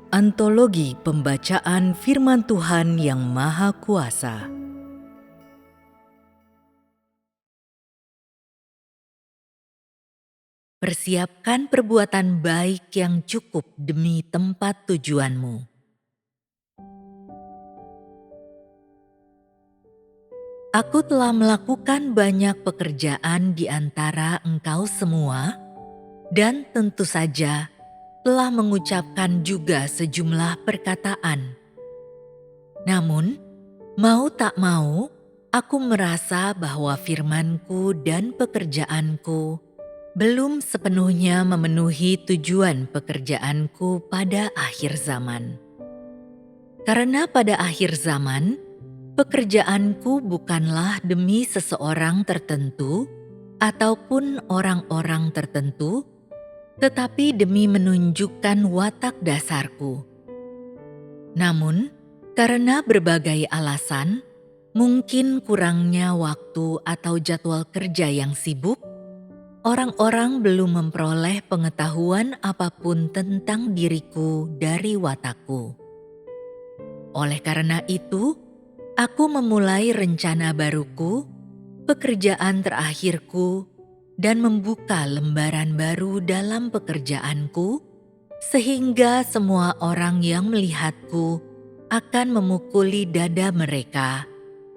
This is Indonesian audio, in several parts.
Antologi Pembacaan Firman Tuhan yang Maha Kuasa. Persiapkan perbuatan baik yang cukup demi tempat tujuanmu. Aku telah melakukan banyak pekerjaan di antara engkau semua, dan tentu saja telah mengucapkan juga sejumlah perkataan. Namun, mau tak mau, aku merasa bahwa firmanku dan pekerjaanku belum sepenuhnya memenuhi tujuan pekerjaanku pada akhir zaman. Karena pada akhir zaman, pekerjaanku bukanlah demi seseorang tertentu ataupun orang-orang tertentu, tetapi demi menunjukkan watak dasarku. Namun, karena berbagai alasan, mungkin kurangnya waktu atau jadwal kerja yang sibuk, orang-orang belum memperoleh pengetahuan apapun tentang diriku dari watakku. Oleh karena itu, aku memulai rencana baruku, pekerjaan terakhirku, dan membuka lembaran baru dalam pekerjaanku, sehingga semua orang yang melihatku akan memukuli dada mereka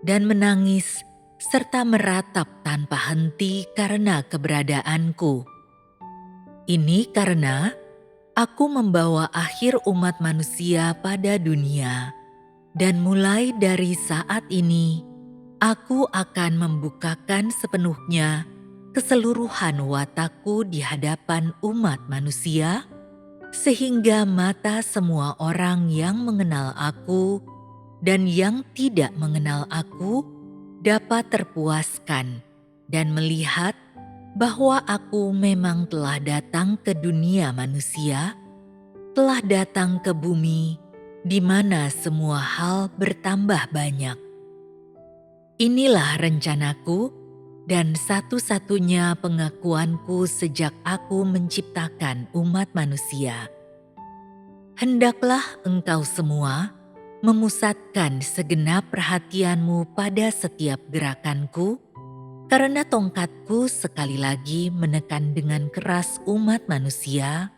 dan menangis serta meratap tanpa henti karena keberadaanku. Ini karena aku membawa akhir umat manusia pada dunia, dan mulai dari saat ini, aku akan membukakan sepenuhnya keseluruhan watakku di hadapan umat manusia, sehingga mata semua orang yang mengenal aku dan yang tidak mengenal aku dapat terpuaskan dan melihat bahwa aku memang telah datang ke dunia manusia, telah datang ke bumi di mana semua hal bertambah banyak. Inilah rencanaku dan satu-satunya pengakuanku sejak aku menciptakan umat manusia. Hendaklah engkau semua memusatkan segenap perhatianmu pada setiap gerakanku, karena tongkatku sekali lagi menekan dengan keras umat manusia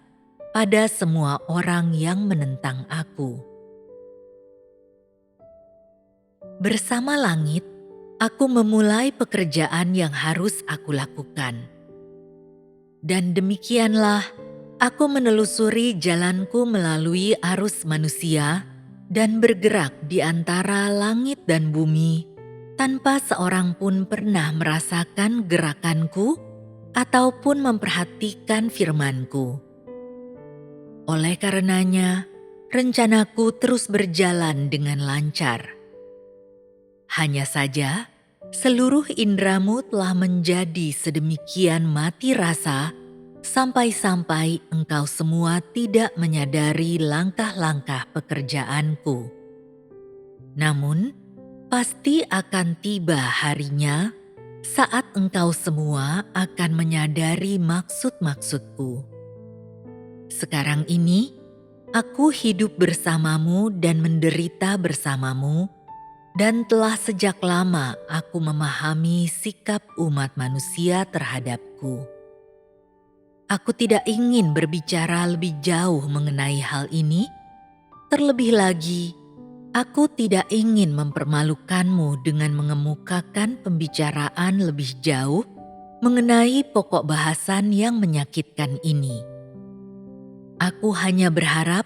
pada semua orang yang menentang aku. Bersama langit, aku memulai pekerjaan yang harus aku lakukan. Dan demikianlah, aku menelusuri jalanku melalui arus manusia dan bergerak di antara langit dan bumi, tanpa seorang pun pernah merasakan gerakanku ataupun memperhatikan firmanku. Oleh karenanya, rencanaku terus berjalan dengan lancar. Hanya saja, seluruh indramu telah menjadi sedemikian mati rasa sampai-sampai engkau semua tidak menyadari langkah-langkah pekerjaanku. Namun, pasti akan tiba harinya saat engkau semua akan menyadari maksud-maksudku. Sekarang ini, aku hidup bersamamu dan menderita bersamamu, dan telah sejak lama aku memahami sikap umat manusia terhadapku. Aku tidak ingin berbicara lebih jauh mengenai hal ini, terlebih lagi, aku tidak ingin mempermalukanmu dengan mengemukakan pembicaraan lebih jauh mengenai pokok bahasan yang menyakitkan ini. Aku hanya berharap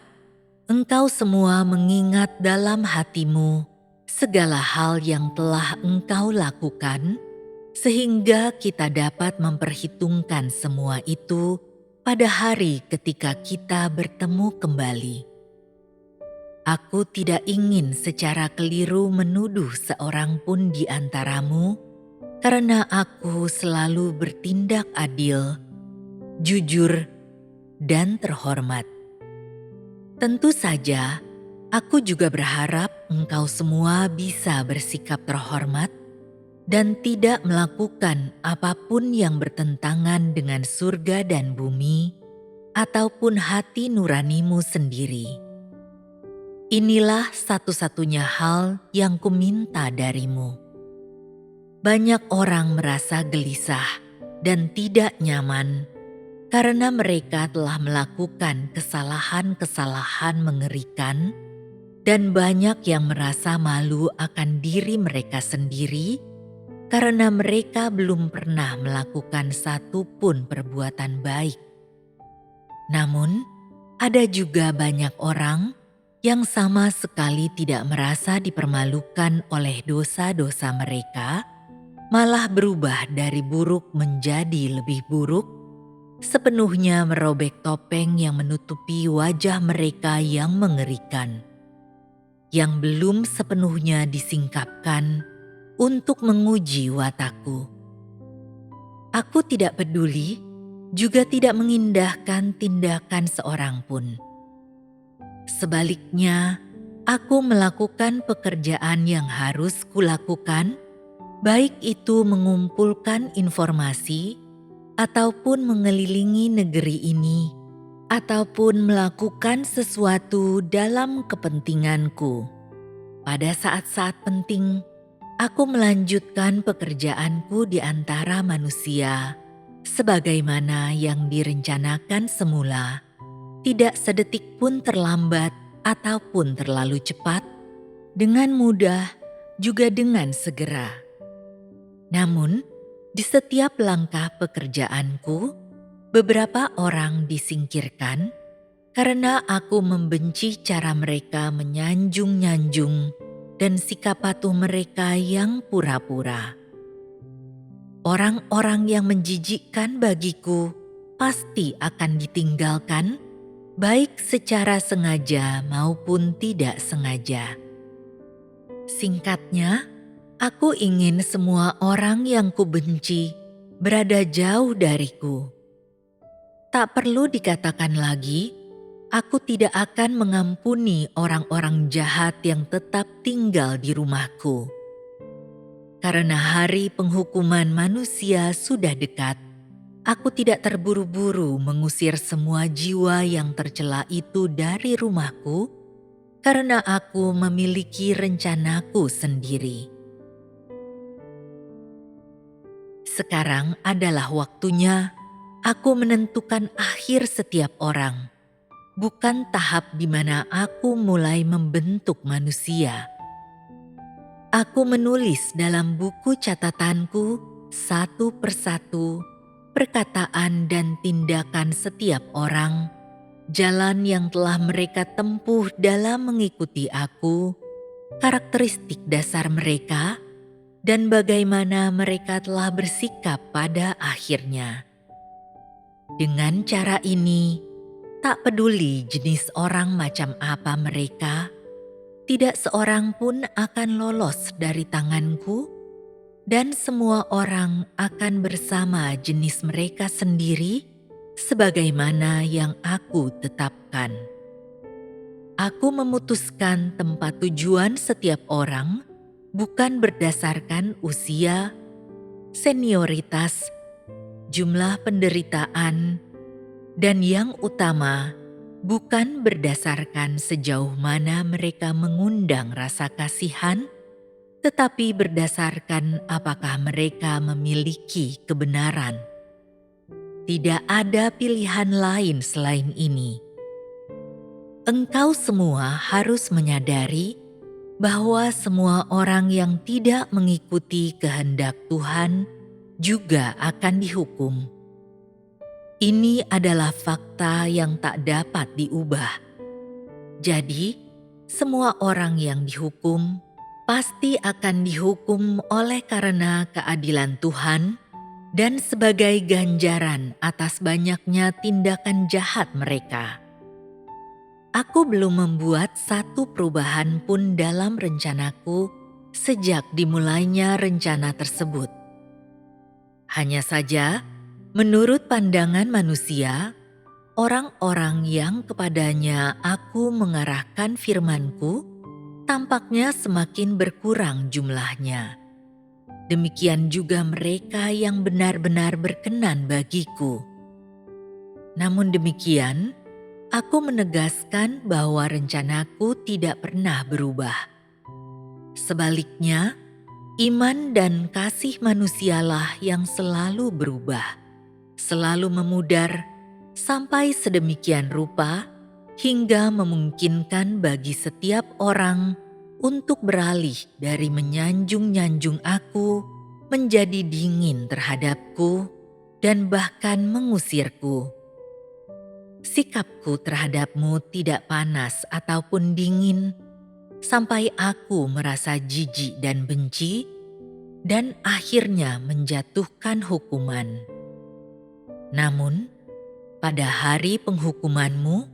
engkau semua mengingat dalam hatimu segala hal yang telah engkau lakukan, sehingga kita dapat memperhitungkan semua itu pada hari ketika kita bertemu kembali. Aku tidak ingin secara keliru menuduh seorang pun di antaramu, karena aku selalu bertindak adil, jujur, dan terhormat. Tentu saja, aku juga berharap engkau semua bisa bersikap terhormat dan tidak melakukan apapun yang bertentangan dengan surga dan bumi ataupun hati nuranimu sendiri. Inilah satu-satunya hal yang kuminta darimu. Banyak orang merasa gelisah dan tidak nyaman karena mereka telah melakukan kesalahan-kesalahan mengerikan, dan banyak yang merasa malu akan diri mereka sendiri karena mereka belum pernah melakukan satu pun perbuatan baik. Namun, ada juga banyak orang yang sama sekali tidak merasa dipermalukan oleh dosa-dosa mereka, malah berubah dari buruk menjadi lebih buruk, sepenuhnya merobek topeng yang menutupi wajah mereka yang mengerikan, yang belum sepenuhnya disingkapkan untuk menguji watakku. Aku tidak peduli, juga tidak mengindahkan tindakan seorang pun. Sebaliknya, aku melakukan pekerjaan yang harus kulakukan, baik itu mengumpulkan informasi, ataupun mengelilingi negeri ini, ataupun melakukan sesuatu dalam kepentinganku. Pada saat-saat penting, aku melanjutkan pekerjaanku di antara manusia, sebagaimana yang direncanakan semula, tidak sedetik pun terlambat ataupun terlalu cepat, dengan mudah juga dengan segera. Namun, di setiap langkah pekerjaanku, beberapa orang disingkirkan karena aku membenci cara mereka menyanjung-nyanjung dan sikap patuh mereka yang pura-pura. Orang-orang yang menjijikkan bagiku pasti akan ditinggalkan, baik secara sengaja maupun tidak sengaja. Singkatnya, aku ingin semua orang yang kubenci berada jauh dariku. Tak perlu dikatakan lagi, aku tidak akan mengampuni orang-orang jahat yang tetap tinggal di rumahku. Karena hari penghukuman manusia sudah dekat, aku tidak terburu-buru mengusir semua jiwa yang tercela itu dari rumahku, karena aku memiliki rencanaku sendiri. Sekarang adalah waktunya aku menentukan akhir setiap orang, bukan tahap di mana aku mulai membentuk manusia. Aku menulis dalam buku catatanku satu persatu perkataan dan tindakan setiap orang, jalan yang telah mereka tempuh dalam mengikuti aku, karakteristik dasar mereka, dan bagaimana mereka telah bersikap pada akhirnya. Dengan cara ini, tak peduli jenis orang macam apa mereka, tidak seorang pun akan lolos dari tanganku, dan semua orang akan bersama jenis mereka sendiri sebagaimana yang aku tetapkan. Aku memutuskan tempat tujuan setiap orang bukan berdasarkan usia, senioritas, jumlah penderitaan, dan yang utama, bukan berdasarkan sejauh mana mereka mengundang rasa kasihan, tetapi berdasarkan apakah mereka memiliki kebenaran. Tidak ada pilihan lain selain ini. Engkau semua harus menyadari bahwa semua orang yang tidak mengikuti kehendak Tuhan juga akan dihukum. Ini adalah fakta yang tak dapat diubah. Jadi, semua orang yang dihukum pasti akan dihukum oleh karena keadilan Tuhan dan sebagai ganjaran atas banyaknya tindakan jahat mereka. Aku belum membuat satu perubahan pun dalam rencanaku sejak dimulainya rencana tersebut. Hanya saja, menurut pandangan manusia, orang-orang yang kepadanya aku mengarahkan firmanku tampaknya semakin berkurang jumlahnya. Demikian juga mereka yang benar-benar berkenan bagiku. Namun demikian, aku menegaskan bahwa rencanaku tidak pernah berubah. Sebaliknya, iman dan kasih manusialah yang selalu berubah, selalu memudar, sampai sedemikian rupa hingga memungkinkan bagi setiap orang untuk beralih dari menyanjung-nyanjung aku menjadi dingin terhadapku dan bahkan mengusirku. Sikapku terhadapmu tidak panas ataupun dingin, sampai aku merasa jijik dan benci, dan akhirnya menjatuhkan hukuman. Namun, pada hari penghukumanmu,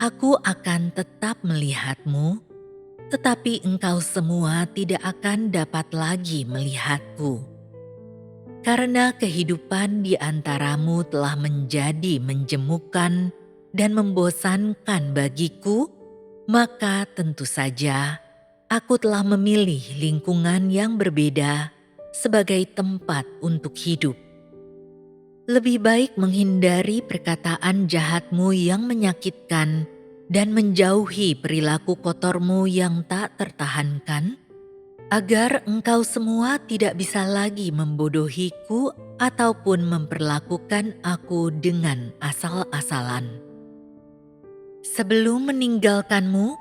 aku akan tetap melihatmu, tetapi engkau semua tidak akan dapat lagi melihatku. Karena kehidupan di antaramu telah menjadi menjemukan dan membosankan bagiku, maka tentu saja aku telah memilih lingkungan yang berbeda sebagai tempat untuk hidup. Lebih baik menghindari perkataan jahatmu yang menyakitkan dan menjauhi perilaku kotormu yang tak tertahankan, agar engkau semua tidak bisa lagi membodohiku ataupun memperlakukan aku dengan asal-asalan. Sebelum meninggalkanmu,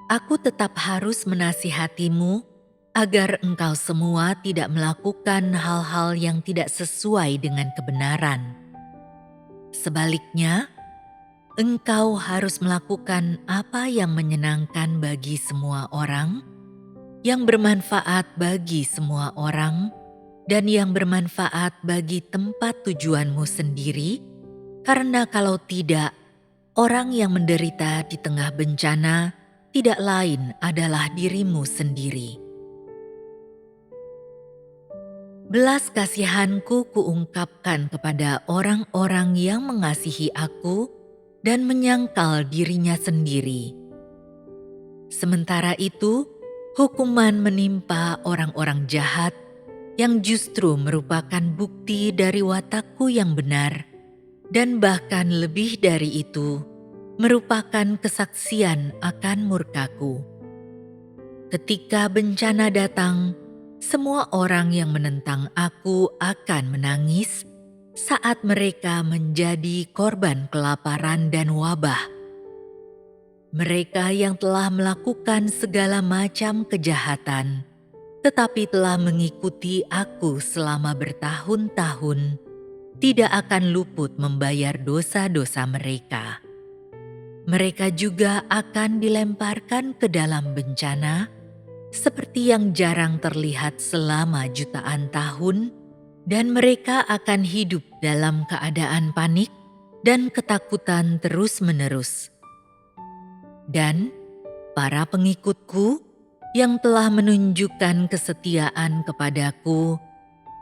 aku tetap harus menasihatimu agar engkau semua tidak melakukan hal-hal yang tidak sesuai dengan kebenaran. Sebaliknya, engkau harus melakukan apa yang menyenangkan bagi semua orang, yang bermanfaat bagi semua orang, dan yang bermanfaat bagi tempat tujuanmu sendiri, karena kalau tidak, orang yang menderita di tengah bencana tidak lain adalah dirimu sendiri. Belas kasihanku kuungkapkan kepada orang-orang yang mengasihi aku dan menyangkal dirinya sendiri. Sementara itu, hukuman menimpa orang-orang jahat yang justru merupakan bukti dari watakku yang benar, dan bahkan lebih dari itu, merupakan kesaksian akan murkaku. Ketika bencana datang, semua orang yang menentang aku akan menangis saat mereka menjadi korban kelaparan dan wabah. Mereka yang telah melakukan segala macam kejahatan, tetapi telah mengikuti aku selama bertahun-tahun, tidak akan luput membayar dosa-dosa mereka. Mereka juga akan dilemparkan ke dalam bencana, seperti yang jarang terlihat selama jutaan tahun, dan mereka akan hidup dalam keadaan panik dan ketakutan terus-menerus. Dan para pengikutku yang telah menunjukkan kesetiaan kepadaku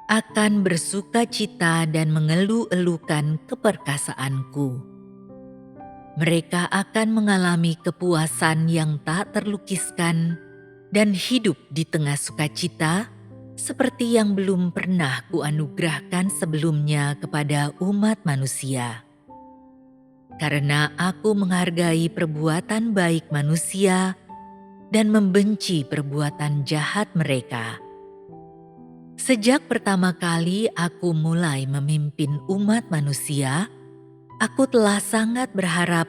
akan bersukacita dan mengeluh-elukan keperkasaanku. Mereka akan mengalami kepuasan yang tak terlukiskan dan hidup di tengah sukacita seperti yang belum pernah kuanugerahkan sebelumnya kepada umat manusia. Karena aku menghargai perbuatan baik manusia dan membenci perbuatan jahat mereka. Sejak pertama kali aku mulai memimpin umat manusia, aku telah sangat berharap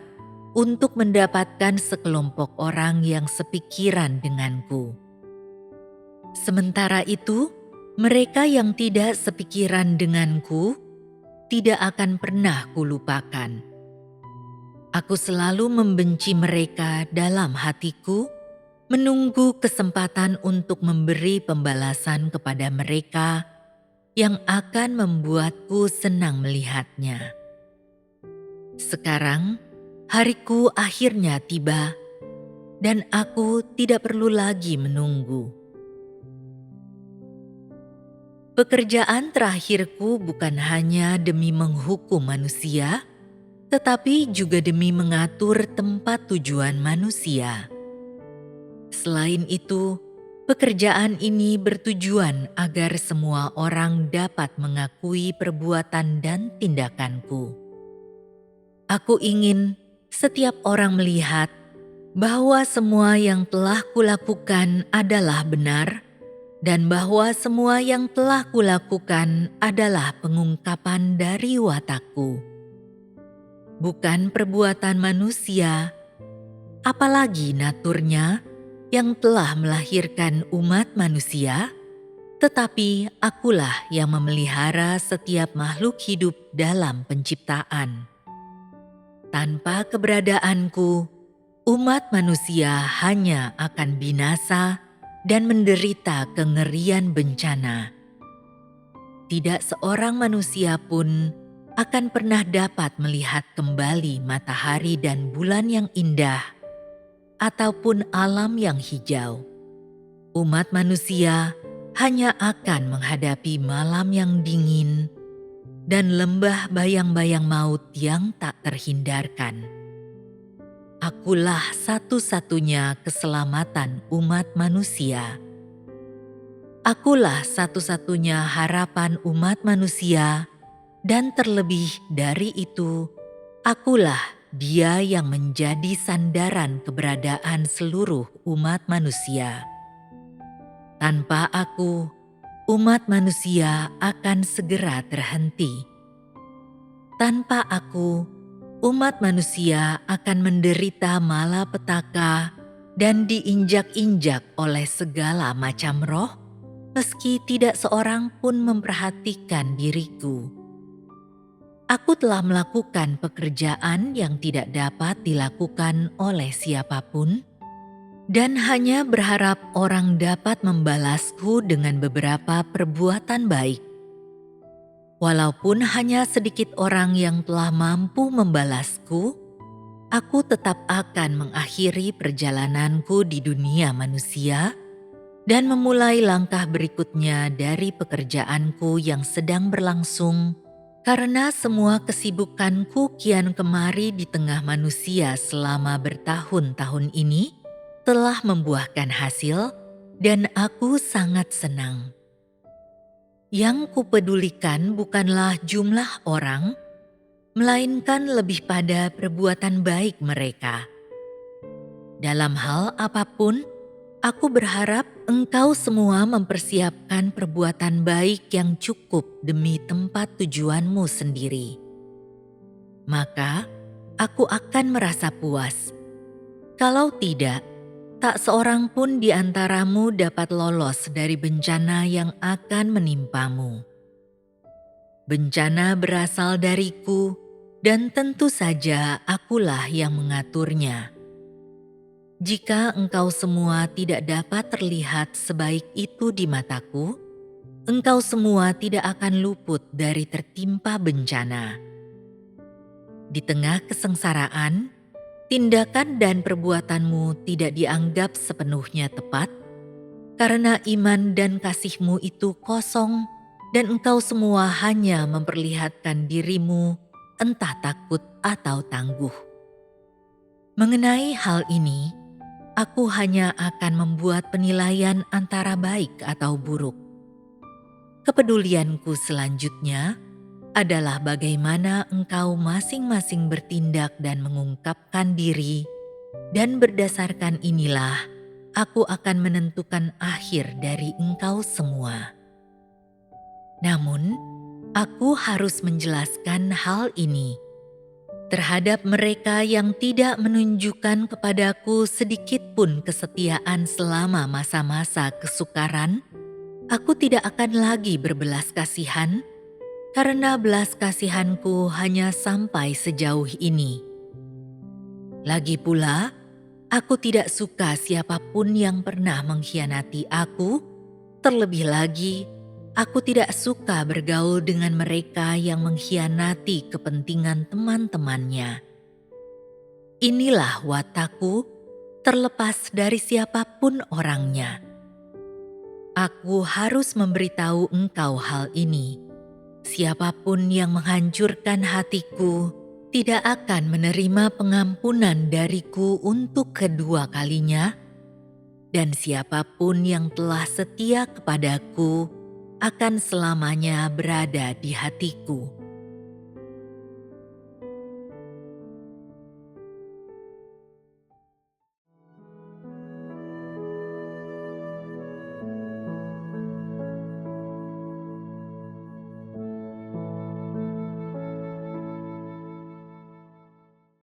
untuk mendapatkan sekelompok orang yang sepikiran denganku. Sementara itu, mereka yang tidak sepikiran denganku tidak akan pernah kulupakan. Aku selalu membenci mereka dalam hatiku, menunggu kesempatan untuk memberi pembalasan kepada mereka yang akan membuatku senang melihatnya. Sekarang, hariku akhirnya tiba, dan aku tidak perlu lagi menunggu. Pekerjaan terakhirku bukan hanya demi menghukum manusia, tetapi juga demi mengatur tempat tujuan manusia. Selain itu, pekerjaan ini bertujuan agar semua orang dapat mengakui perbuatan dan tindakanku. Aku ingin setiap orang melihat bahwa semua yang telah kulakukan adalah benar, dan bahwa semua yang telah kulakukan adalah pengungkapan dari watakku, bukan perbuatan manusia, apalagi naturnya yang telah melahirkan umat manusia, tetapi akulah yang memelihara setiap makhluk hidup dalam penciptaan. Tanpa keberadaanku, umat manusia hanya akan binasa dan menderita kengerian bencana. Tidak seorang manusia pun akan pernah dapat melihat kembali matahari dan bulan yang indah, ataupun alam yang hijau. Umat manusia hanya akan menghadapi malam yang dingin dan lembah bayang-bayang maut yang tak terhindarkan. Akulah satu-satunya keselamatan umat manusia. Akulah satu-satunya harapan umat manusia, dan terlebih dari itu, akulah Dia yang menjadi sandaran keberadaan seluruh umat manusia. Tanpa aku, umat manusia akan segera terhenti. Tanpa aku, umat manusia akan menderita malapetaka dan diinjak-injak oleh segala macam roh, meski tidak seorang pun memperhatikan diriku. Aku telah melakukan pekerjaan yang tidak dapat dilakukan oleh siapapun, dan hanya berharap orang dapat membalasku dengan beberapa perbuatan baik. Walaupun hanya sedikit orang yang telah mampu membalasku, aku tetap akan mengakhiri perjalananku di dunia manusia dan memulai langkah berikutnya dari pekerjaanku yang sedang berlangsung, karena semua kesibukanku kian kemari di tengah manusia selama bertahun-tahun ini telah membuahkan hasil, dan aku sangat senang. Yang kupedulikan bukanlah jumlah orang, melainkan lebih pada perbuatan baik mereka. Dalam hal apapun, aku berharap engkau semua mempersiapkan perbuatan baik yang cukup demi tempat tujuanmu sendiri. Maka, aku akan merasa puas. Kalau tidak, tak seorang pun di antaramu dapat lolos dari bencana yang akan menimpamu. Bencana berasal dariku, dan tentu saja akulah yang mengaturnya. Jika engkau semua tidak dapat terlihat sebaik itu di mataku, engkau semua tidak akan luput dari tertimpa bencana. Di tengah kesengsaraan, tindakan dan perbuatanmu tidak dianggap sepenuhnya tepat, karena iman dan kasihmu itu kosong, dan engkau semua hanya memperlihatkan dirimu entah takut atau tangguh. Mengenai hal ini, aku hanya akan membuat penilaian antara baik atau buruk. Kepedulianku selanjutnya adalah bagaimana engkau masing-masing bertindak dan mengungkapkan diri, dan berdasarkan inilah aku akan menentukan akhir dari engkau semua. Namun, aku harus menjelaskan hal ini terhadap mereka yang tidak menunjukkan kepadaku sedikit pun kesetiaan selama masa-masa kesukaran. Aku tidak akan lagi berbelas kasihan, karena belas kasihanku hanya sampai sejauh ini. Lagi pula, aku tidak suka siapapun yang pernah mengkhianati aku, terlebih lagi aku tidak suka bergaul dengan mereka yang mengkhianati kepentingan teman-temannya. Inilah watakku, terlepas dari siapapun orangnya. Aku harus memberitahu engkau hal ini. Siapapun yang menghancurkan hatiku tidak akan menerima pengampunan dariku untuk kedua kalinya, dan siapapun yang telah setia kepadaku akan selamanya berada di hatiku.